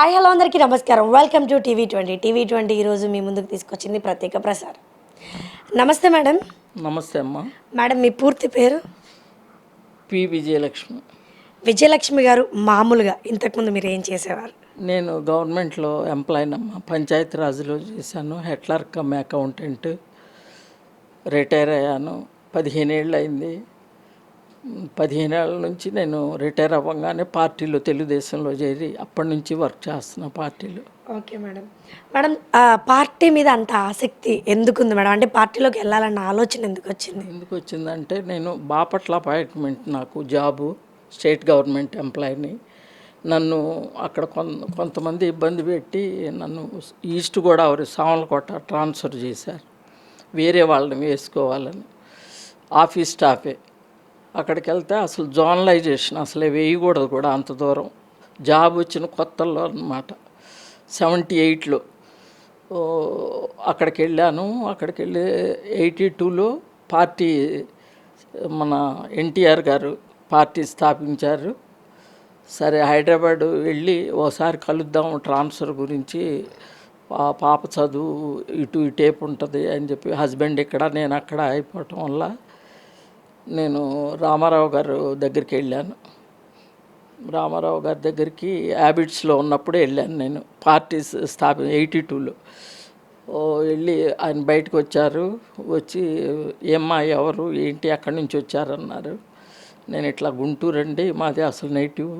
Hi hello అందరికీ నమస్కారం. Welcome to టీవీ20 ఈరోజు మీ ముందుకు తీసుకొచ్చింది ప్రత్యేక ప్రసారం. నమస్తే మేడం. నమస్తే అమ్మా. మేడం మీ పూర్తి పేరు? పి విజయలక్ష్మి. విజయలక్ష్మి గారు, మామూలుగా ఇంతకుముందు మీరు ఏం చేసేవారు? నేను గవర్నమెంట్లో ఎంప్లాయీనమ్మా. పంచాయతీరాజ్లో చేశాను. Head clerk cum accountant. Retire అయ్యాను. 15 ఏళ్ళు అయింది. 15 ఏళ్ళ నుంచి నేను రిటైర్ అవ్వగానే పార్టీలో తెలుగుదేశంలో చేరి అప్పటి నుంచి వర్క్ చేస్తున్నా పార్టీలో. Okay madam. మేడం పార్టీ మీద అంత ఆసక్తి ఎందుకుంది మేడం? అంటే పార్టీలోకి వెళ్ళాలన్న ఆలోచన ఎందుకు వచ్చింది? ఎందుకు వచ్చిందంటే నేను బాపట్ల అపాయింట్మెంట్, నాకు జాబు స్టేట్ గవర్నమెంట్ ఎంప్లాయీని. నన్ను అక్కడ కొంతమంది ఇబ్బంది పెట్టి నన్ను ఈస్ట్ గోదావరి సామలకోట ట్రాన్స్ఫర్ చేశారు. వేరే వాళ్ళని వేసుకోవాలని. ఆఫీస్ స్టాఫే. అక్కడికి వెళ్తే అసలు జోనలైజేషన్ అసలే వేయకూడదు కూడా అంత దూరం. జాబ్ వచ్చిన కొత్తల్లో అన్నమాట. 78లో అక్కడికి వెళ్ళాను. అక్కడికి వెళ్ళి 82లో పార్టీ మన ఎన్టీఆర్ గారు పార్టీ స్థాపించారు. సరే హైదరాబాద్ వెళ్ళి ఓసారి కలుద్దాం ట్రాన్స్ఫర్ గురించి, పాప చదువు ఇటేపు ఉంటుంది అని చెప్పి హస్బెండ్ ఇక్కడ నేను అక్కడ అయిపోవటం వల్ల నేను రామారావు గారు దగ్గరికి వెళ్ళాను. రామారావు గారి దగ్గరికి హ్యాబిట్స్లో ఉన్నప్పుడే వెళ్ళాను నేను. పార్టీ 82లో వెళ్ళి ఆయన బయటకు వచ్చారు. వచ్చి ఏమ్మా ఎవరు ఏంటి ఎక్కడి నుంచి వచ్చారన్నారు. నేను ఇట్లా గుంటూరు అండి, మాది అసలు నేటివ్,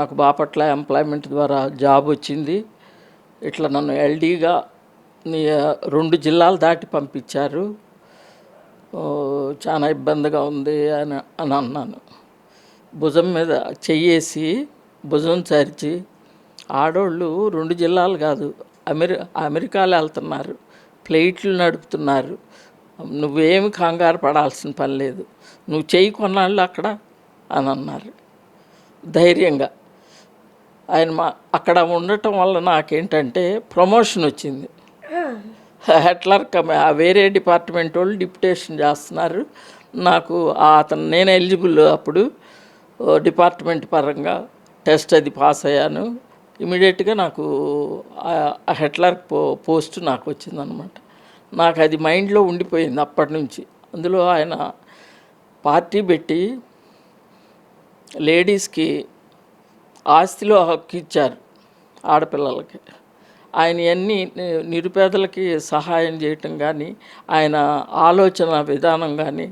నాకు బాపట్ల ఎంప్లాయ్మెంట్ ద్వారా జాబ్ వచ్చింది, ఇట్లా నన్ను ఎల్డీగా 2 జిల్లాలు దాటి పంపించారు, చాలా ఇబ్బందిగా ఉంది అని అన్నాను. భుజం మీద చెయ్యేసి భుజం చరిచి, ఆడోళ్ళు 2 జిల్లాలు కాదు అమెరికాలో వెళ్తున్నారు, ఫ్లైట్లు నడుపుతున్నారు, నువ్వేమి కంగారు పడాల్సిన పని లేదు, నువ్వు చెయ్యి కొన్నాళ్ళు అక్కడ అని అన్నారు ధైర్యంగా. ఆయన అక్కడ ఉండటం వల్ల నాకేంటంటే ప్రమోషన్ వచ్చింది. హెడ్ క్లర్క్ వేరే డిపార్ట్మెంట్ వాళ్ళు డిప్యుటేషన్ చేస్తున్నారు. నాకు నేను ఎలిజిబుల్ అప్పుడు డిపార్ట్మెంట్ పరంగా టెస్ట్ అది పాస్ అయ్యాను. ఇమీడియట్గా నాకు హెడ్ క్లర్క్ పోస్ట్ నాకు వచ్చిందనమాట. నాకు అది మైండ్లో ఉండిపోయింది అప్పటి నుంచి. అందులో ఆయన పార్టీ పెట్టి లేడీస్కి ఆస్తిలో హక్కు ఇచ్చారు, ఆడపిల్లలకి. ఆయన అన్నీ నిరుపేదలకి సహాయం చేయటం కానీ, ఆయన ఆలోచన విధానం కానీ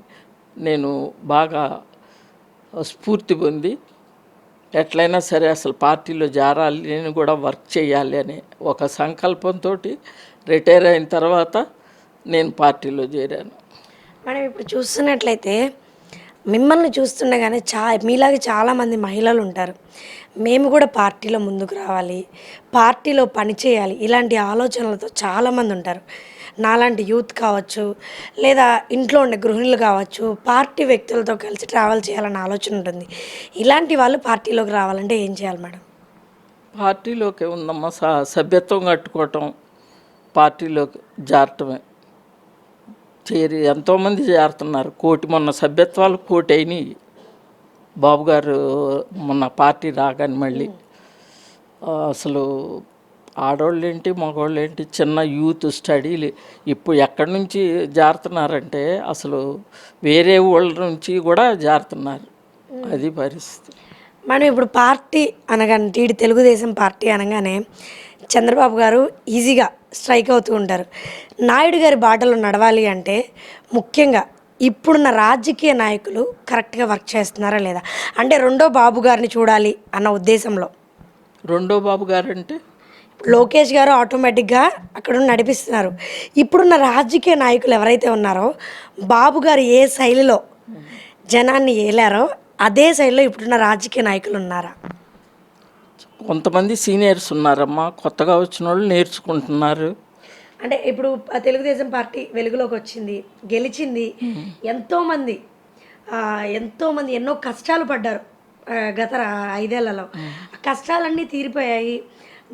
నేను బాగా స్ఫూర్తి పొంది ఎట్లయినా సరే అసలు పార్టీలో చేరాలి, నేను కూడా వర్క్ చేయాలి అనే ఒక సంకల్పంతో రిటైర్ అయిన తర్వాత నేను పార్టీలో చేరాను. మేడం ఇప్పుడు చూస్తున్నట్లయితే మిమ్మల్ని చూస్తుండగానే మీలాగే చాలామంది మహిళలు ఉంటారు. మేము కూడా పార్టీలో ముందుకు రావాలి, పార్టీలో పని చేయాలి, ఇలాంటి ఆలోచనలతో చాలామంది ఉంటారు. నాలాంటి యూత్ కావచ్చు, లేదా ఇంట్లో ఉండే గృహిణులు కావచ్చు, పార్టీ వ్యక్తులతో కలిసి ట్రావెల్ చేయాలన్న ఆలోచన ఉంటుంది. ఇలాంటి వాళ్ళు పార్టీలోకి రావాలంటే ఏం చేయాలి మేడం? పార్టీలోకి ఉందమ్మా, సభ్యత్వం కట్టుకోవటం, పార్టీలోకి జారటమే. చేరి ఎంతోమంది చేరుతున్నారు. మొన్న సభ్యత్వాలు 1,000 అయినాయి. బాబు గారు మొన్న పార్టీ రాగానే మళ్ళీ అసలు ఆడవాళ్ళు ఏంటి మగవాళ్ళు ఏంటి చిన్న యూత్ స్టడీలు ఇప్పుడు ఎక్కడి నుంచి జారుతున్నారంటే అసలు వేరే ఊళ్ళ నుంచి కూడా జారుతున్నారు. అది పరిస్థితి. మనం ఇప్పుడు పార్టీ అనగానే తెలుగుదేశం పార్టీ అనగానే చంద్రబాబు గారు ఈజీగా స్ట్రైక్ అవుతూ ఉంటారు. నాయుడు గారి బాటలో నడవాలి అంటే ముఖ్యంగా ఇప్పుడున్న రాజకీయ నాయకులు కరెక్ట్గా వర్క్ చేస్తున్నారా లేదా? అంటే రెండో బాబు గారిని చూడాలి అన్న ఉద్దేశంలో. రెండో బాబు గారు అంటే లోకేష్ గారు ఆటోమేటిక్గా అక్కడ నడిపిస్తున్నారు. ఇప్పుడున్న రాజకీయ నాయకులు ఎవరైతే ఉన్నారో బాబు గారు ఏ శైలిలో జనాన్ని ఏలారో అదే శైలిలో ఇప్పుడున్న రాజకీయ నాయకులు ఉన్నారా? కొంతమంది సీనియర్స్ ఉన్నారమ్మా, కొత్తగా వచ్చిన వాళ్ళు నేర్చుకుంటున్నారు. అంటే ఇప్పుడు తెలుగుదేశం పార్టీ వెలుగులోకి వచ్చింది, గెలిచింది. ఎంతోమంది ఎన్నో కష్టాలు పడ్డారు గత 5 ఏళ్లలో. కష్టాలన్నీ తీరిపోయాయి.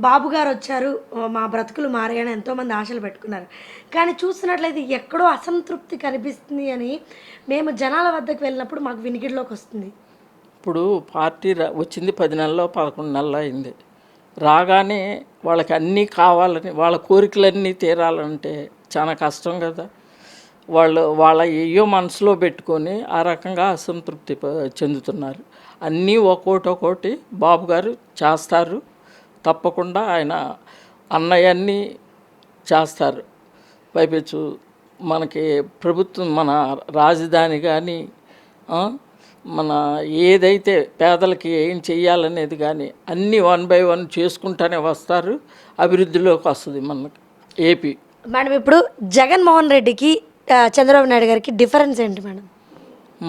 బాబు గారు వచ్చారు, మా బ్రతుకులు మారాయని ఎంతోమంది ఆశలు పెట్టుకున్నారు. కానీ చూస్తున్నట్లయితే ఎక్కడో అసంతృప్తి కనిపిస్తుంది అని మేము జనాల వద్దకు వెళ్ళినప్పుడు మాకు వినికిడిలోకి వస్తుంది. ఇప్పుడు పార్టీ వచ్చింది 10 నెలల్లో 11 నెలలు అయింది. రాగానే వాళ్ళకి అన్నీ కావాలని, వాళ్ళ కోరికలన్నీ తీరాలంటే చాలా కష్టం కదా. వాళ్ళ ఏయో మనసులో పెట్టుకొని ఆ రకంగా అసంతృప్తి చెందుతున్నారు. అన్నీ ఒక్కోటి బాబు గారు చేస్తారు. తప్పకుండా ఆయన అన్నయన్నీ చేస్తారు. పైపెచ్చు మనకి ప్రభుత్వం మన రాజధాని కానీ మన ఏదైతే పేదలకి ఏం చెయ్యాలనేది కానీ అన్నీ 1 by 1 చేసుకుంటూనే వస్తారు. అభివృద్ధిలోకి వస్తుంది మనకి ఏపీ. మేడం ఇప్పుడు జగన్మోహన్ రెడ్డికి చంద్రబాబు నాయుడు గారికి డిఫరెన్స్ ఏంటి మేడం?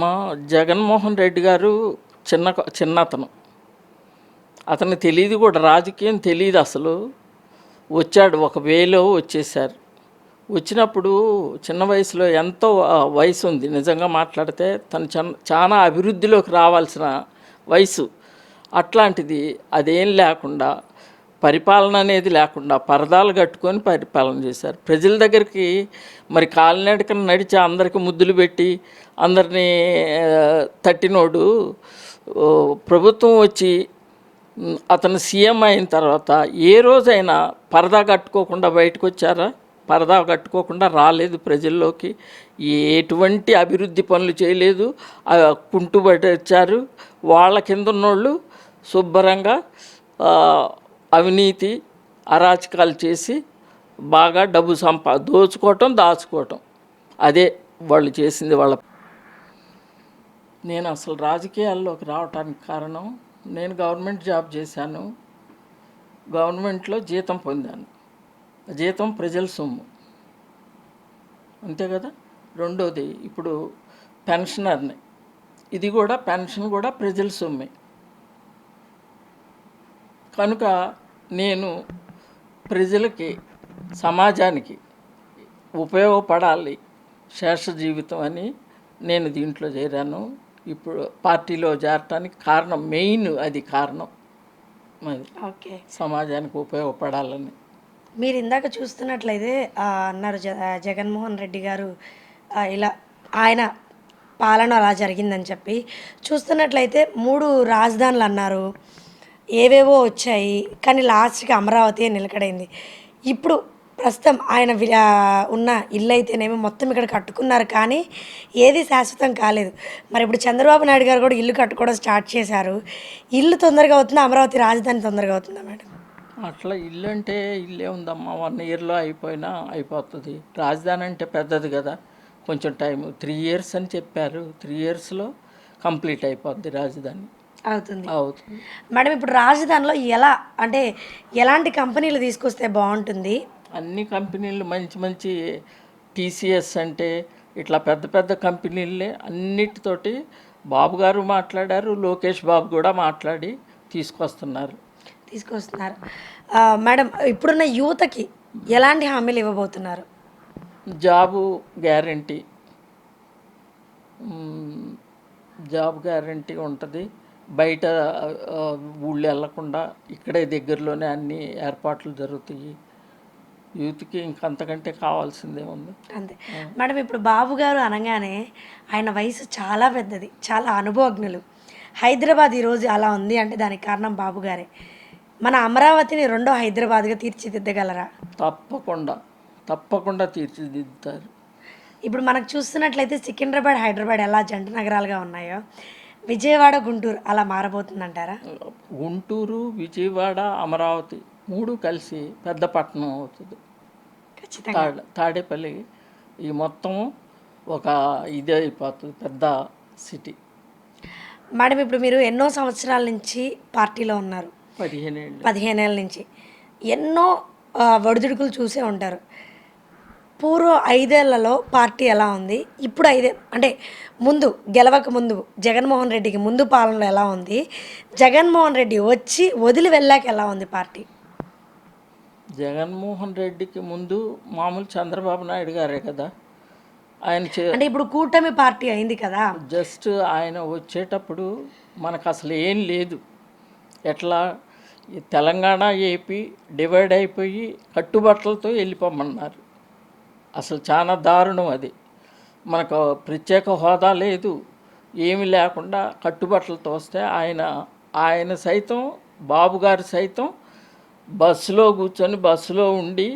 మా జగన్మోహన్ రెడ్డి గారు చిన్నతను, అతను తెలియదు కూడా, రాజకీయం తెలియదు అసలు. వచ్చాడు, ఒక వేలో వచ్చేసారు. వచ్చినప్పుడు చిన్న వయసులో ఎంతో వయసు ఉంది నిజంగా మాట్లాడితే. తను చాలా అభివృద్ధిలోకి రావాల్సిన వయసు. అట్లాంటిది అదేం లేకుండా, పరిపాలన అనేది లేకుండా పరదాలు కట్టుకొని పరిపాలన చేశారు. ప్రజల దగ్గరికి మరి కాలినడకన నడిచి అందరికీ ముద్దులు పెట్టి అందరినీ తట్టినోడు ప్రభుత్వం వచ్చి అతను సీఎం అయిన తర్వాత ఏ రోజైనా పరదా కట్టుకోకుండా బయటకు వచ్చారా? పరదా కట్టుకోకుండా రాలేదు ప్రజల్లోకి. ఎటువంటి అభివృద్ధి పనులు చేయలేదు. కుంటుబడి వచ్చారు. వాళ్ళ కింద ఉన్నోళ్ళు శుభ్రంగా అవినీతి అరాచకాలు చేసి బాగా డబ్బు దోచుకోవటం, దాచుకోవటం, అదే వాళ్ళు చేసింది. నేను అసలు రాజకీయాల్లోకి రావటానికి కారణం, నేను గవర్నమెంట్ జాబ్ చేశాను. గవర్నమెంట్లో జీతం పొందాను. జీతం ప్రజల సొమ్ము, అంతే కదా. రెండోది ఇప్పుడు పెన్షనర్ని, ఇది కూడా పెన్షన్ కూడా ప్రజల సొమ్మే. కనుక నేను ప్రజలకి, సమాజానికి ఉపయోగపడాలి శేష జీవితం అని నేను దీంట్లో చేరాను. ఇప్పుడు పార్టీలో చేరటానికి కారణం మెయిన్ అది కారణం అది. ఓకే, సమాజానికి ఉపయోగపడాలని. మీరు ఇందాక చూస్తున్నట్లయితే అన్నారు జగన్మోహన్ రెడ్డి గారు ఇలా ఆయన పాలన అలా జరిగిందని చెప్పి. చూస్తున్నట్లయితే 3 రాజధానులు అన్నారు, ఏవేవో వచ్చాయి, కానీ లాస్ట్కి అమరావతి నిలకడైంది. ఇప్పుడు ప్రస్తుతం ఆయన ఉన్న ఇల్లు అయితేనేమో మొత్తం ఇక్కడ కట్టుకున్నారు, కానీ ఏది శాశ్వతం కాలేదు. మరి ఇప్పుడు చంద్రబాబు నాయుడు గారు కూడా ఇల్లు కట్టుకోవడం స్టార్ట్ చేశారు. ఇల్లు తొందరగా అవుతుందా, అమరావతి రాజధాని తొందరగా అవుతుందా మేడం? అట్లా ఇల్లు అంటే ఇల్లే ఉందమ్మా, 1 yearలో అయిపోతుంది. రాజధాని అంటే పెద్దది కదా, కొంచెం టైం, 3 years అని చెప్పారు. 3 yearsలో కంప్లీట్ అయిపోద్ది రాజధాని. అవుతుంది. అవుతుంది మేడం ఇప్పుడు రాజధానిలో ఎలా అంటే ఎలాంటి కంపెనీలు తీసుకొస్తే బాగుంటుంది? అన్ని కంపెనీలు మంచి టీసీఎస్ అంటే ఇట్లా పెద్ద పెద్ద కంపెనీలే అన్నిటితోటి బాబు గారు మాట్లాడారు. లోకేష్ బాబు కూడా మాట్లాడి తీసుకొస్తున్నారు. మేడం ఇప్పుడున్న యువతకి ఎలాంటి హామీలు ఇవ్వబోతున్నారు? జాబు గ్యారంటీ ఉంటుంది. బయట ఊళ్ళు వెళ్లకుండా ఇక్కడే దగ్గరలోనే అన్ని ఏర్పాట్లు జరుగుతాయి. యూత్కి ఇంకంతకంటే కావాల్సిందే ఉంది. అంతే మేడం. ఇప్పుడు బాబు గారు అనగానే ఆయన వయసు చాలా పెద్దది, చాలా అనుభవజ్ఞులు. హైదరాబాద్ ఈరోజు అలా ఉంది అంటే దానికి కారణం బాబు గారే. మన అమరావతిని 2వ హైదరాబాద్గా తీర్చిదిద్దగలరా? తప్పకుండా తీర్చిదిద్దుతారు. ఇప్పుడు మనకు చూస్తున్నట్లయితే సికింద్రాబాద్, హైదరాబాద్ ఎలా జంట నగరాలుగా ఉన్నాయో, విజయవాడ, గుంటూరు అలా మారబోతుందంటారా? గుంటూరు, విజయవాడ, అమరావతి 3 కలిసి పెద్ద పట్టణం అవుతుంది. ఖచ్చితంగా తాడేపల్లి ఈ మొత్తం ఒక ఇదే అయిపోతుంది, పెద్ద సిటీ. మేడం ఇప్పుడు మీరు ఎన్నో సంవత్సరాల నుంచి పార్టీలో ఉన్నారు, 15 ఏళ్ళ నుంచి ఎన్నో ఒడిదుడుకులు చూసే ఉంటారు. పూర్వం 5 ఏళ్లలో పార్టీ ఎలా ఉంది, ఇప్పుడు 5 అంటే ముందు గెలవక ముందు జగన్మోహన్ రెడ్డికి ముందు పాలనలో ఎలా ఉంది, జగన్మోహన్ రెడ్డి వచ్చి వదిలి వెళ్ళాక ఎలా ఉంది పార్టీ? జగన్మోహన్ రెడ్డికి ముందు మామూలు చంద్రబాబు నాయుడు గారే కదా ఆయన అంటే ఇప్పుడు కూటమి పార్టీ అయింది కదా. జస్ట్ ఆయన వచ్చేటప్పుడు మనకు అసలు ఏం లేదు. ఎట్లా తెలంగాణ ఏపీ డివైడ్ అయిపోయి కట్టుబట్టలతో వెళ్ళిపోమన్నారు. అసలు చాలా దారుణం అది. మనకు ప్రత్యేక హోదా లేదు, ఏమి లేకుండా కట్టుబట్టలతో వస్తే ఆయన సైతం, బాబు గారు సైతం బస్సులో కూర్చొని బస్సులో ఉండి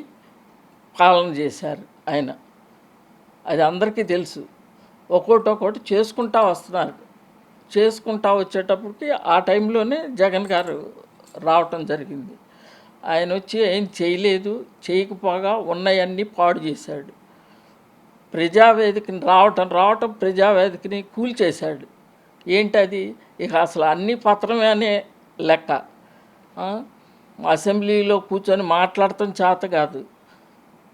పాలన చేశారు ఆయన. అది అందరికీ తెలుసు. ఒక్కొక్కటి చేసుకుంటా వస్తున్నారు. చేసుకుంటా వచ్చేటప్పటికి ఆ టైంలోనే జగన్ గారు రావటం జరిగింది. ఆయన వచ్చి ఏం చేయలేదు, చేయకపోగా ఉన్నవన్నీ పాడు చేశాడు. ప్రజావేదికని రావటం ప్రజావేదికని కూల్చేశాడు. ఏంటది? ఇక అసలు అన్ని పత్రమే అనే లెక్క. ఆ? అసెంబ్లీలో కూర్చొని మాట్లాడటం చేత కాదు,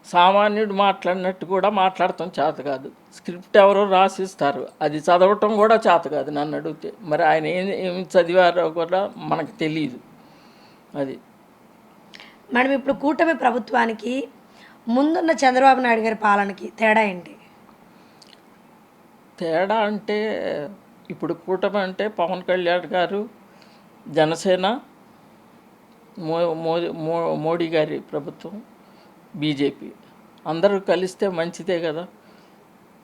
సామాన్యుడు మాట్లాడినట్టు కూడా మాట్లాడటం చేత కాదు. స్క్రిప్ట్ ఎవరో రాసిస్తారు, అది చదవటం కూడా చేత కాదు నన్ను అడిగితే. మరి ఆయన ఏమి చదివారో కూడా మనకు తెలియదు. అది మేడం ఇప్పుడు కూటమి ప్రభుత్వానికి ముందున్న చంద్రబాబు నాయుడు గారి పాలనకి తేడా ఏంటి? తేడా అంటే ఇప్పుడు కూటమి అంటే పవన్ కళ్యాణ్ గారు, జనసేన, మోడీ గారి ప్రభుత్వం, బీజేపీ అందరూ కలిస్తే మంచిదే కదా.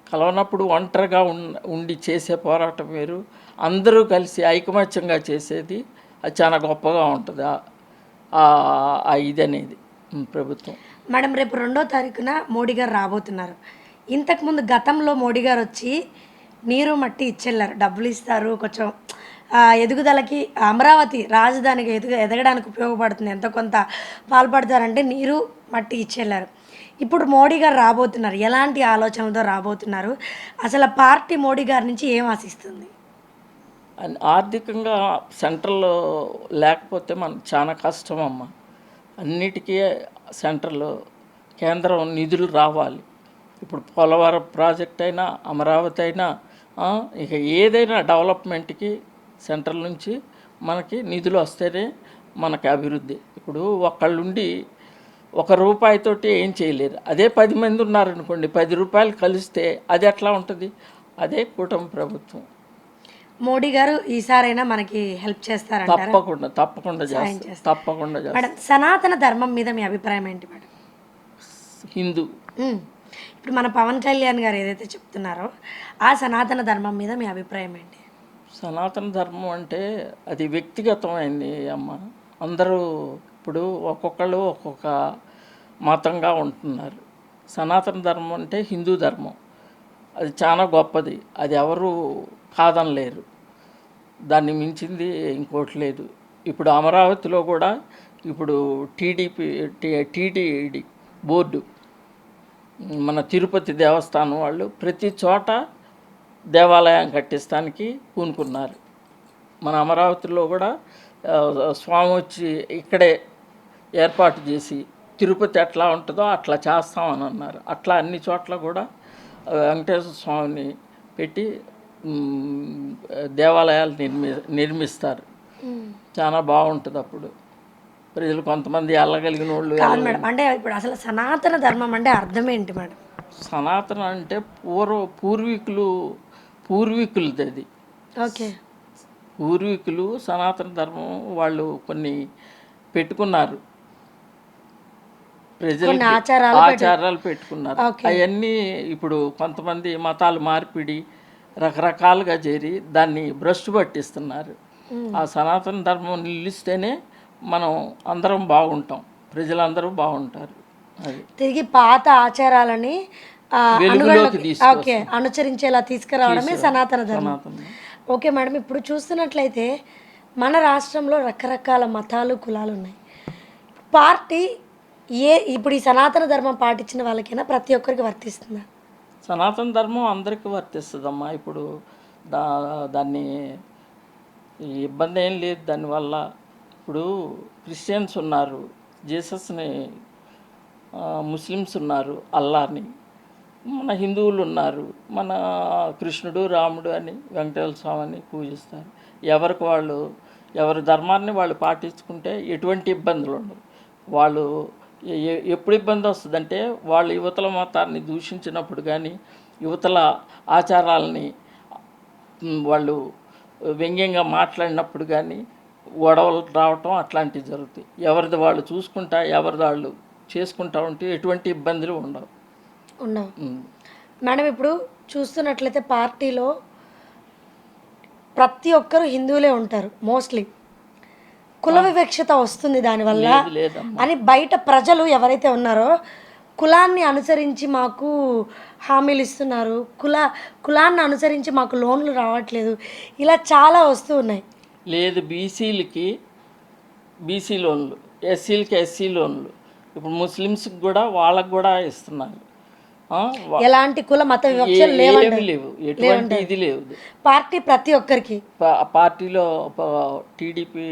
కలవనప్పుడు ఒంటరిగా ఉండి చేసే పోరాటం వేరు, అందరూ కలిసి ఐకమత్యంగా చేసేది అది చాలా గొప్పగా ఉంటుంది. ఇది అనేది ప్రభుత్వం. మేడం రేపు 2వ తారీఖున మోడీ గారు రాబోతున్నారు. ఇంతకుముందు గతంలో మోడీ గారు వచ్చి నీరు మట్టి ఇచ్చెళ్ళారు, డబ్బులు ఇస్తారు, కొంచెం ఎదుగుదలకి అమరావతి రాజధానికి ఎదగడానికి ఉపయోగపడుతుంది, ఎంతో కొంత పాల్పడతారంటే నీరు మట్టి ఇచ్చెళ్ళారు. ఇప్పుడు మోడీ గారు రాబోతున్నారు, ఎలాంటి ఆలోచనలతో రాబోతున్నారు? అసలు పార్టీ మోడీ గారి నుంచి ఏం ఆశిస్తుంది? ఆర్థికంగా సెంట్రల్ లేకపోతే మనకు చాలా కష్టం అమ్మ. అన్నిటికీ సెంట్రల్ కేంద్రం నిధులు రావాలి. ఇప్పుడు పోలవరం ప్రాజెక్ట్ అయినా, అమరావతి అయినా, ఇక ఏదైనా డెవలప్మెంట్కి సెంట్రల్ నుంచి మనకి నిధులు వస్తేనే మనకి అభివృద్ధి. ఇప్పుడు ఒకళ్ళుండి ₹1 ఏం చేయలేరు. అదే 10 మంది ఉన్నారనుకోండి, ₹10 కలిస్తే అది ఎట్లా ఉంటుంది? అదే కూటమి ప్రభుత్వం. మోడీ గారు ఈసారైనా మనకి హెల్ప్ చేస్తారంటారా? తప్పకుండా చేస్తారు. మేడం సనాతన ధర్మం మీద మీ అభిప్రాయం ఏంటి మేడం? హిందూ ఇప్పుడు మన పవన్ కళ్యాణ్ గారు ఏదైతే చెప్తున్నారో ఆ సనాతన ధర్మం మీద మీ అభిప్రాయం ఏంటి? సనాతన ధర్మం అంటే అది వ్యక్తిగతమైంది అమ్మ. అందరూ ఇప్పుడు ఒక్కొక్కళ్ళు ఒక్కొక్క మతంగా ఉంటున్నారు. సనాతన ధర్మం అంటే హిందూ ధర్మం, అది చాలా గొప్పది, అది ఎవరు కాదనలేరు. దాన్ని మించింది ఇంకోటి లేదు. ఇప్పుడు అమరావతిలో కూడా ఇప్పుడు టీటీడీ బోర్డు, మన తిరుపతి దేవస్థానం వాళ్ళు ప్రతి చోట దేవాలయం కట్టిస్తానికి పూనుకున్నారు. మన అమరావతిలో కూడా స్వామి వచ్చి ఇక్కడే ఏర్పాటు చేసి తిరుపతి ఎట్లా ఉంటుందో అట్లా చేస్తామని అన్నారు. అట్లా అన్ని చోట్ల కూడా వెంకటేశ్వర స్వామిని పెట్టి దేవాలయాలు నిర్మిస్తారు. చాలా బాగుంటుంది. అప్పుడు ప్రజలు కొంతమంది వెళ్ళగలిగిన వాళ్ళు. మేడం అంటే ఇప్పుడు అసలు సనాతన ధర్మం అంటే అర్థం ఏంటి మేడం? సనాతన అంటే పూర్వీకులది అది. ఓకే. పూర్వీకులు సనాతన ధర్మం వాళ్ళు కొన్ని పెట్టుకున్నారు, ప్రజలు ఆచారాలు పెట్టుకున్నారు. అవన్నీ ఇప్పుడు కొంతమంది మతాలు మార్పిడి రకరకాలుగా చేరి దాన్ని భ్రష్టు పట్టిస్తున్నారు. ఆ సనాతన ధర్మం నిలిస్తేనే మనం అందరం బాగుంటాం, ప్రజలందరూ బాగుంటారు. అది తిరిగి పాత ఆచారాలని అనుసరించేలా తీసుకురావడమే సనాతన ధర్మం. ఓకే మేడం, ఇప్పుడు చూస్తున్నట్లయితే మన రాష్ట్రంలో రకరకాల మతాలు కులాలు ఉన్నాయి. పార్టీ ఇప్పుడు ఈ సనాతన ధర్మం పాటించిన వాళ్ళకైనా ప్రతి ఒక్కరికి వర్తిస్తుందా? సనాతన ధర్మం అందరికీ వర్తిస్తుందమ్మా. ఇప్పుడు దాన్ని ఇబ్బంది ఏం లేదు దానివల్ల. ఇప్పుడు క్రిస్టియన్స్ ఉన్నారు, జీసస్ని, ముస్లిమ్స్ ఉన్నారు, అల్లాని, మన హిందువులు ఉన్నారు, మన కృష్ణుడు, రాముడు అని, వెంకటేశ్వర స్వామిని పూజిస్తారు. ఎవరికి వాళ్ళు ఎవరి ధర్మాన్ని వాళ్ళు పాటించుకుంటే ఎటువంటి ఇబ్బందులు ఉండవు. వాళ్ళు ఎప్పుడు ఇబ్బంది వస్తుందంటే వాళ్ళు యువతల మతాన్ని దూషించినప్పుడు కానీ, యువతల ఆచారాలని వాళ్ళు వ్యంగ్యంగా మాట్లాడినప్పుడు కానీ గొడవలు రావటం అట్లాంటివి జరుగుతాయి. ఎవరిది వాళ్ళు చూసుకుంటా, ఎవరిది వాళ్ళు చేసుకుంటా ఉంటే ఎటువంటి ఇబ్బందులు ఉండవు. మేడం ఇప్పుడు చూస్తున్నట్లయితే పార్టీలో ప్రతి ఒక్కరు హిందువులే ఉంటారు మోస్ట్లీ. కుల వివక్షత వస్తుంది దానివల్ల లేదమ్మా. అని బయట ప్రజలు ఎవరైతే ఉన్నారో కులాన్ని అనుసరించి మాకు హామీలు ఇస్తున్నారు, కులాన్ని అనుసరించి మాకు లోన్లు రావట్లేదు, ఇలా చాలా వస్తూ ఉన్నాయి. లేదు, బీసీలకి బీసీ లోన్లు, ఎస్సీలకి ఎస్సీ లోన్లు, ఇప్పుడు ముస్లిమ్స్కి కూడా వాళ్ళకు కూడా ఇస్తున్నారు. ఎలాంటి కుల మత వివక్షలు ఏమీ లేవు, ఎటువంటి ఇది లేదు. పార్టీ ప్రతి ఒక్కరికి పార్టీలో టీడీపీ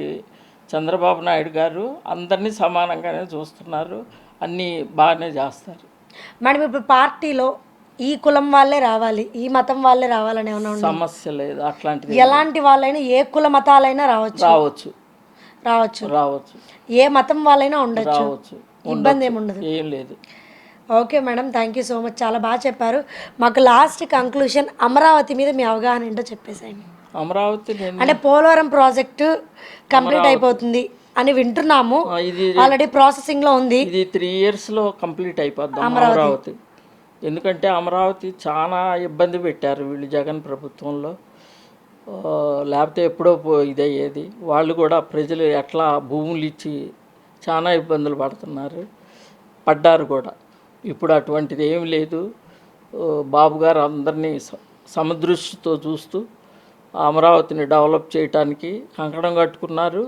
చంద్రబాబు నాయుడు గారు అందరినీ సమానంగానే చూస్తున్నారు, అన్నీ బాగానే చేస్తారు. మేడం ఇప్పుడు పార్టీలో ఈ కులం వాళ్ళే రావాలి, ఈ మతం వాళ్ళే రావాలని ఏమైనా ఉందా? సమస్య లేదు అట్లాంటిది. ఎలాంటి వాళ్ళైనా ఏ కుల మతాలైనా రావచ్చు రావచ్చు రావచ్చు రావచ్చు ఏ మతం వాళ్ళైనా ఉండొచ్చు, రావచ్చు, ఇబ్బంది ఏమి ఉండదు. ఏం లేదు. Okay madam, thank you so much, చాలా బాగా చెప్పారు. మాకు లాస్ట్ కంక్లూషన్ అమరావతి మీద మీ అవగాహన ఏంటో చెప్పేసేయండి. అమరావతి అంటే పోలవరం ప్రాజెక్టు కంప్లీట్ అయిపోతుంది అని వింటున్నాము, ఇది ఆల్రెడీ ప్రాసెసింగ్ లో ఉంది. ఇది 3 yearsలో కంప్లీట్ అయిపోద్ది అమరావతి. ఎందుకంటే అమరావతి చాలా ఇబ్బంది పెట్టారు వీళ్ళు జగన్ ప్రభుత్వంలో, లేకపోతే ఎప్పుడో ఇదయ్యేది. వాళ్ళు కూడా ప్రజలు ఎట్లా భూములు ఇచ్చి చాలా ఇబ్బందులు పడ్డారు కూడా. ఇప్పుడు అటువంటిది ఏమి లేదు. బాబు గారు అందరినీ సమదృష్టితో చూస్తూ అమరావతిని డెవలప్ చేయడానికి కంకణం కట్టుకున్నారు,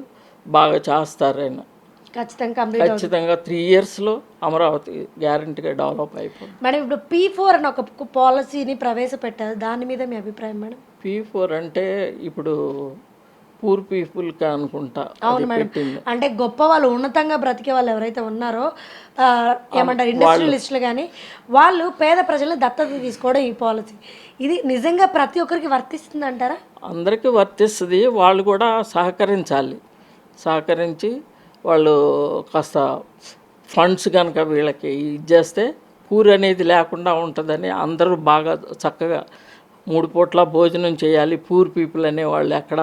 బాగా చేస్తారు ఆయన. ఖచ్చితంగా 3 yearsలో అమరావతి గ్యారంటీగా డెవలప్ అయిపోయింది. మేడం ఇప్పుడు P4 అని ఒక పాలసీని ప్రవేశపెట్టారు, దాని మీద మీ అభిప్రాయం మేడం? P4 అంటే ఇప్పుడు పూర్ పీపుల్కి అనుకుంటా. అవును మేడం, అంటే గొప్ప వాళ్ళు ఉన్నతంగా బ్రతికే వాళ్ళు ఎవరైతే ఉన్నారో ఏమంటారు ఇండస్ట్రియలిస్టులు కానీ వాళ్ళు పేద ప్రజలను దత్తత తీసుకోవడం ఈ పాలసీ, ఇది నిజంగా ప్రతి ఒక్కరికి వర్తిస్తుంది అంటారా? అందరికీ వర్తిస్తుంది. వాళ్ళు కూడా సహకరించి వాళ్ళు కాస్త ఫండ్స్ కనుక వీళ్ళకి ఇచ్చేస్తే పూర్ అనేది లేకుండా ఉంటుందని అందరూ బాగా చక్కగా 3 పూట్ల భోజనం చేయాలి, పూర్ పీపుల్ అనే వాళ్ళు ఎక్కడ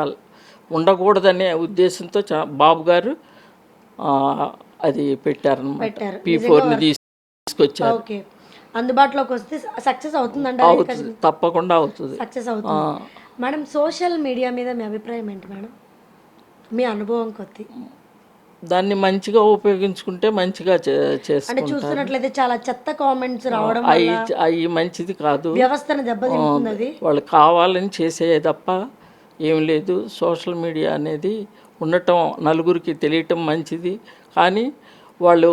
ఉండకూడదనే ఉద్దేశంతో బాబు గారు అది పెట్టారన్నమాట. P4ని తీసుకొచ్చారు. ఓకే, అందుబాటులోకి వస్తే సక్సెస్ అవుతుందంటే తప్పకుండా అవుతుంది, సక్సెస్ అవుతుంది. మేడం సోషల్ మీడియా మీద మీ అభిప్రాయం ఏంటి మేడం, మీ అనుభవం కొద్ది? దాన్ని మంచిగా ఉపయోగించుకుంటే మంచిగా అంటే చూస్తున్నట్లయితే చాలా చెత్త కామెంట్స్ రావడం అవి మంచిది కాదు, వ్యవస్థను దెబ్బతింటుంది. వాళ్ళు కావాలని చేసే తప్ప ఏం లేదు. సోషల్ మీడియా అనేది ఉండటం నలుగురికి తెలియటం మంచిది, కానీ వాళ్ళు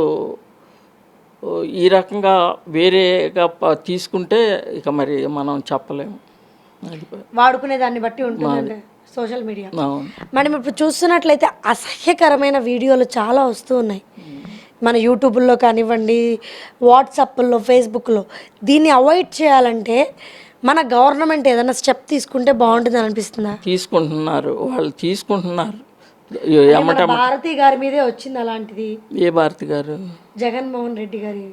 ఈ రకంగా వేరేగా తీసుకుంటే ఇక మరి మనం చెప్పలేము. వాడుకునే దాన్ని బట్టి ఉంటుంది సోషల్ మీడియా. మనం ఇప్పుడు చూస్తున్నట్లయితే అసహ్యకరమైన వీడియోలు చాలా వస్తూ ఉన్నాయి మన యూట్యూబ్లో కానివ్వండి, వాట్సాప్లో, ఫేస్బుక్లో. దీన్ని అవాయిడ్ చేయాలంటే మన గవర్నమెంట్ ఏదైనా స్టెప్ తీసుకుంటే బాగుంటుంది అనిపిస్తుందా? వాళ్ళు తీసుకుంటున్నారు. భారతి గారి మీదే వచ్చింది అలాంటిది. ఏ భారతి గారు? జగన్మోహన్ రెడ్డి గారి.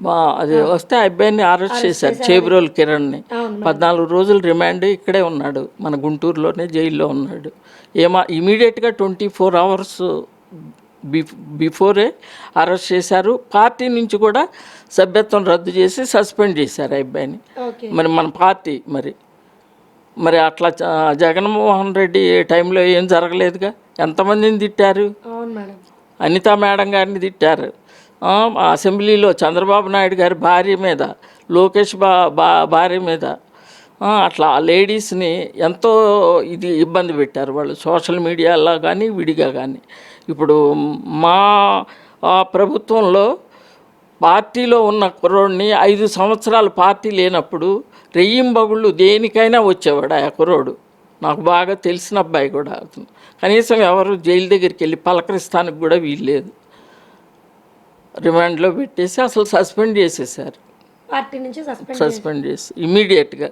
అది వస్తే అబ్బాయిని అరెస్ట్ చేశారు, చేబ్రోల్ కిరణ్ని. 14 రోజులు రిమాండ్ ఇక్కడే ఉన్నాడు, మన గుంటూరులోనే జైల్లో ఉన్నాడు. ఇమీడియట్గా 24 hours బిఫోరే అరెస్ట్ చేశారు. పార్టీ నుంచి కూడా సభ్యత్వం రద్దు చేసి సస్పెండ్ చేశారు ఆ అబ్బాయిని. మరి మన పార్టీ మరి అట్లా జగన్మోహన్ రెడ్డి టైంలో ఏం జరగలేదుగా. ఎంతమందిని తిట్టారు? అనితా మేడం గారిని తిట్టారు. అసెంబ్లీలో చంద్రబాబు నాయుడు గారి భార్య మీద, లోకేష్ భార్య మీద అట్లా లేడీస్ని ఎంతో ఇబ్బంది పెట్టారు వాళ్ళు, సోషల్ మీడియాలో కానీ విడిగా కానీ. ఇప్పుడు మా ప్రభుత్వంలో పార్టీలో ఉన్న కుర్రోడిని 5 సంవత్సరాలు పార్టీ లేనప్పుడు రెయ్యింబగుళ్ళు దేనికైనా వచ్చేవాడు ఆ కుర్రోడు. నాకు బాగా తెలిసిన అబ్బాయి కూడా. కనీసం ఎవరు జైలు దగ్గరికి వెళ్ళి పలకరిస్తానికి కూడా వీల్లేదు. రిమాండ్లో పెట్టేసి అసలు సస్పెండ్ చేసేసారు, పార్టీ నుంచి సస్పెండ్ చేసి ఇమ్మీడియట్గా.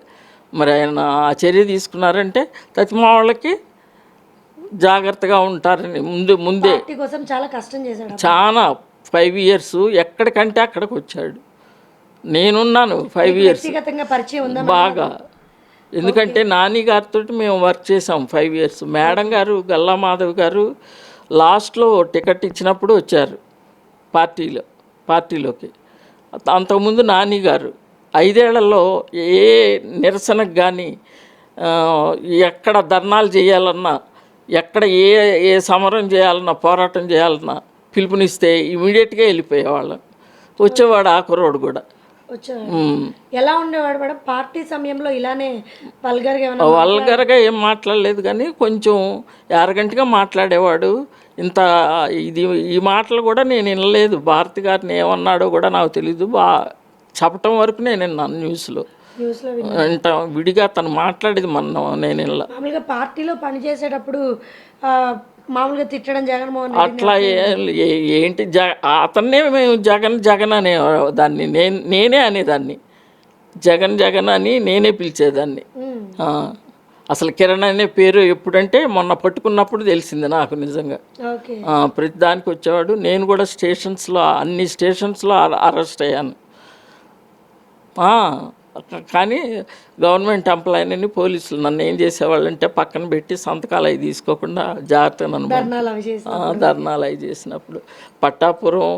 మరి ఆయన ఆ చర్య తీసుకున్నారంటే తతిమా వాళ్ళకి జాగ్రత్తగా ఉంటారని ముందే చాలా కష్టం చేశాడు. చాలా 5 years ఎక్కడికంటే అక్కడికి వచ్చాడు. నేనున్నాను 5 years బాగా. ఎందుకంటే నాని గారితో మేము వర్క్ చేసాం 5 years. మేడం గారు, గల్లా మాధవ్ గారు లాస్ట్లో టికెట్ ఇచ్చినప్పుడు వచ్చారు పార్టీలోకి. అంతకుముందు నాని గారు 5 ఏళ్లలో ఏ నిరసనకు కానీ ఎక్కడ ధర్నాలు చేయాలన్నా ఎక్కడ ఏ ఏ సమరం చేయాలన్నా పోరాటం చేయాలన్నా పిలుపునిస్తే ఇమీడియట్గా వెళ్ళిపోయేవాళ్ళం. వచ్చేవాడు ఆ కుర్రోడు కూడా. వచ్చేవాడు. ఎలా ఉండేవాడు మేడం పార్టీ సమయంలో? ఇలానే వల్గర్గా ఏమైనా వల్గర్గా ఏం మాట్లాడలేదు కానీ కొంచెం యారగంటగా మాట్లాడేవాడు. ఇంత ఈ మాటలు కూడా నేను వినలేదు. భారతి గారిని ఏమన్నాడో కూడా నాకు తెలీదు. చెప్పటం వరకు నేను విన్నాను న్యూస్లో. అంట విడిగా తను మాట్లాడేది నేను వినలా. మామూలుగా పార్టీలో పనిచేసేటప్పుడు మామూలుగా తిట్టడం జగన్మోహన్ అట్లా ఏంటి అతన్నే మేము జగన్ అనే దాన్ని నేనే అనేదాన్ని. జగన్ అని నేనే పిలిచేదాన్ని. అసలు కిరణ్ అనే పేరు ఎప్పుడంటే మొన్న పట్టుకున్నప్పుడు తెలిసింది నాకు నిజంగా. ప్రతి దానికి వచ్చేవాడు. నేను కూడా అన్ని స్టేషన్స్లో అరెస్ట్ అయ్యాను. కానీ గవర్నమెంట్ ఎంప్లాయీని పోలీసులు నన్ను ఏం చేసేవాళ్ళు అంటే పక్కన పెట్టి సంతకాలు అవి తీసుకోకుండా జాగ్రత్తగా నన్ను ధర్నాలు అవి చేసినప్పుడు పట్టాపురం,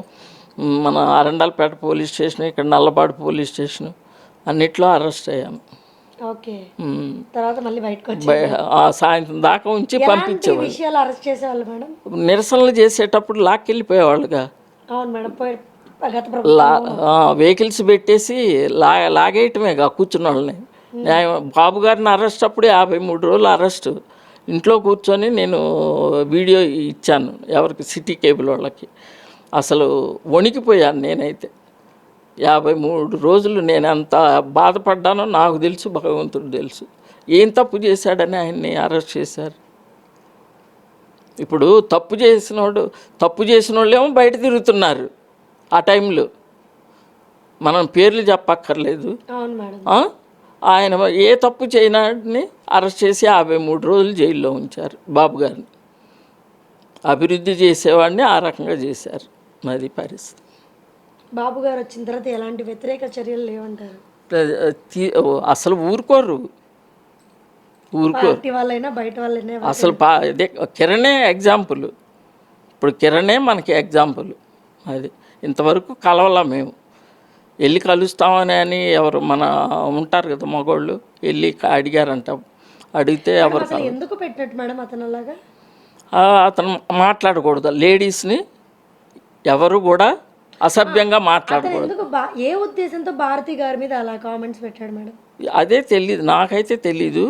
మన అరండాలపేట పోలీస్ స్టేషన్, ఇక్కడ నల్లపాడు పోలీస్ స్టేషన్ అన్నిట్లో అరెస్ట్ అయ్యాను. తర్వాత మళ్ళీ బయటకు సాయంత్రం దాకా ఉంచి పంపించేవాళ్ళు. నిరసనలు చేసేటప్పుడు లాక్కెళ్ళిపోయేవాళ్ళుగా. అవును మేడం. వెహికల్స్ పెట్టేసి లాగేయటమేగా కూర్చున్న వాళ్ళని. బాబు గారిని అరెస్ట్ అప్పుడు 53 రోజులు అరెస్టు. ఇంట్లో కూర్చొని నేను వీడియో ఇచ్చాను ఎవరికి, సిటీ కేబుల్ వాళ్ళకి. అసలు వణికిపోయాను నేనైతే. 53 రోజులు నేను ఎంత బాధపడ్డానో నాకు తెలుసు, భగవంతుడు తెలుసు. ఏం తప్పు చేశాడని ఆయన్ని అరెస్ట్ చేశారు. ఇప్పుడు తప్పు చేసిన వాళ్ళేమో బయట తిరుగుతున్నారు. ఆ టైంలో మనం పేర్లు చెప్పక్కర్లేదు. ఆయన ఏ తప్పు చేయనాడిని అరెస్ట్ చేసి 53 రోజులు జైల్లో ఉంచారు. బాబు గారిని అభివృద్ధి చేసేవాడిని ఆ రకంగా చేశారు. అది పరిస్థితి. బాబు గారు వచ్చిన తర్వాత ఎలాంటి వ్యతిరేక చర్యలు లేవంటారు? అసలు ఊరుకోరు. బయట వాళ్ళైనా అసలు ఇదే కిరణే ఎగ్జాంపుల్. ఇప్పుడు కిరణే మనకి ఎగ్జాంపుల్. అది ఇంతవరకు కలవలా మేము. వెళ్ళి కలుస్తామని ఎవరు మన ఉంటారు కదా మగవాళ్ళు, వెళ్ళి అడిగారంట. అడిగితే ఎవరు ఎందుకు పెట్టినట్టు మేడం అతను అలాగా? అతను మాట్లాడకూడదు, లేడీస్ని ఎవరు కూడా అసభ్యంగా మాట్లాడకూడదు. ఏ ఉద్దేశంతో భారతి గారి మీద అలా కామెంట్స్ పెట్టాడు మేడం? అదే తెలీదు, నాకైతే తెలీదు.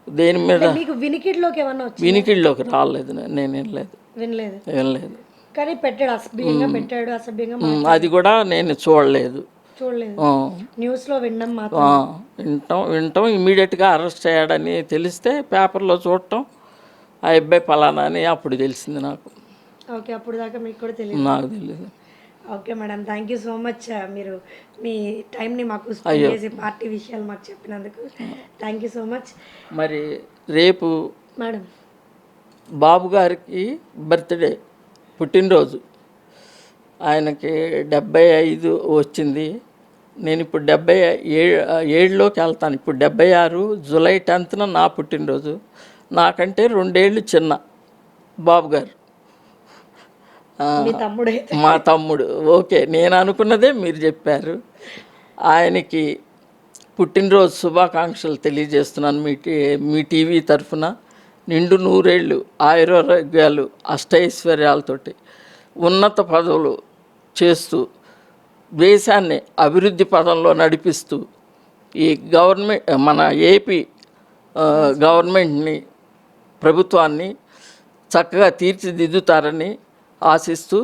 దేని మీద వినికిడిలోకి ఏమన్నా వినికిడిలోకి రాలేదు, నేను వినలేదు. కానీ పెట్టాడు, అసభ్యంగా పెట్టాడు, అసభ్యంగా. అది కూడా నేను చూడలేదు. న్యూస్లో వింటాం ఇమ్మీడియట్గా అరెస్ట్ అయ్యాడని తెలిస్తే పేపర్లో చూడటం, ఆ అబ్బాయి పలానా అని అప్పుడు తెలిసింది నాకు. ఓకే, అప్పుడు దాకా మీకు కూడా తెలియదు? నాకు తెలియదు. Okay madam, thank you so much. మీరు మీ టైంని మాకు స్పెండ్ చేసి పార్టీ విషయాలు మాకు చెప్పినందుకు థ్యాంక్ యూ సో మచ్. మరి రేపు మేడం బాబు గారికి బర్త్డే, పుట్టినరోజు. ఆయనకి 75 వచ్చింది. నేను ఇప్పుడు 77లోకి వెళ్తాను. ఇప్పుడు 76, జూలై 10న నా పుట్టినరోజు. నాకంటే 2 ఏళ్ళు చిన్న బాబు గారు. మా తమ్ముడు. ఓకే, నేను అనుకున్నదే మీరు చెప్పారు. ఆయనకి పుట్టినరోజు శుభాకాంక్షలు తెలియజేస్తున్నాను మీ టీవీ తరఫున. నిండు 100 ఏళ్ళు ఆయురారోగ్యాలు అష్టైశ్వర్యాలతోటి ఉన్నత పదవులు చేస్తూ దేశాన్ని అభివృద్ధి పదంలో నడిపిస్తూ ఈ మన ఏపీ గవర్నమెంట్ని, ప్రభుత్వాన్ని చక్కగా తీర్చిదిద్దుతారని ఆశిస్తూ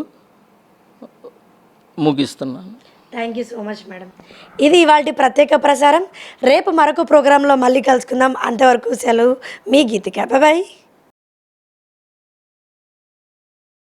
ముగిస్తున్నాను. Thank you so much madam. ఇది ఇవాళ ప్రత్యేక ప్రసారం. రేపు మరొక ప్రోగ్రాంలో మళ్ళీ కలుసుకుందాం. అంతవరకు సెలవు. మీ గీతిక. బాయ్.